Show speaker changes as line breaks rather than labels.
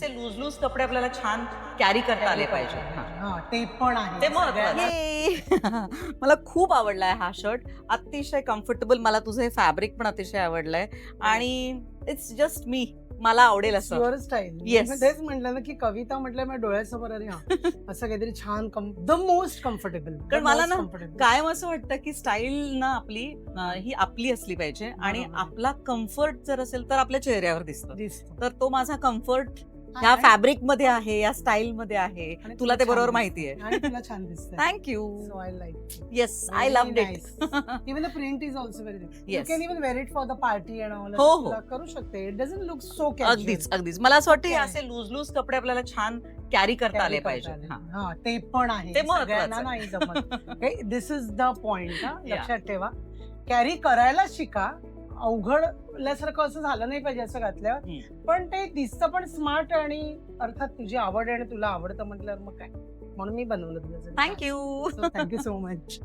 असे loose loose कपडे आपल्याला छान कॅरी करता आले पाहिजे.
हा ते पण आहे.
ते महत्त्वाचं.
Yay! मला खूप आवडलाय हा शर्ट, अतिशय कम्फर्टेबल. मला तुझं हे फॅब्रिक पण अतिशय आवडलंय आणि इट्स जस्ट मी, मला आवडेल असं.
Your style.
Yes.
तेच म्हटलं ना की कविता म्हटलं माझ्या डोळ्यासमोर अरे हा असं काहीतरी छान द मोस्ट कम्फर्टेबल.
कारण मला ना कायम असं वाटतं की स्टाईल ना आपली ही आपली असली पाहिजे आणि
बरोबर.
आपला कम्फर्ट जर असेल तर आपल्या चेहऱ्यावर दिसतं.
दिसतं.
तर तो माझा कम्फर्ट ह्या फॅब्रिक मध्ये आहे, या स्टाईल मध्ये आहे.
आणि
तुला ते
छान
बरोबर
दिसतं.
माहिती आहे.
आणि तुला छान दिसतंय.
Thank you.
So I like it.
Yes, I
Very
love
nice.
It.
Even the print is also very nice. You
Yes.
can even wear it for the party and all.
हो,
असं
हो.
तुला करू शकते. It doesn't look so casual.
अगदीच अगदीच. मला असं वाटतं हे
Okay.
असे लूज लूज कपडे आपल्याला छान कॅरी करता
Carry
आले
करता
पाहिजे.
आले.
हा.
हा ते पण आहे.
ते
सगळ्यांना
महत्त्वाचं.
नाही जमत. दिस इज द पॉइंट.
Yeah.
लक्षात ठेवा. कॅरी करायला शिका. अवघडल्यासारखं असं झालं नाही पाहिजे असं घातल्यावर. पण ते दिसतं पण स्मार्ट आणि अर्थात तुझी आवड आहे आणि तुला आवडतं म्हटल्यावर मग काय म्हणून मी बनवलं तुझं.
थँक्यू.
Thank you so much.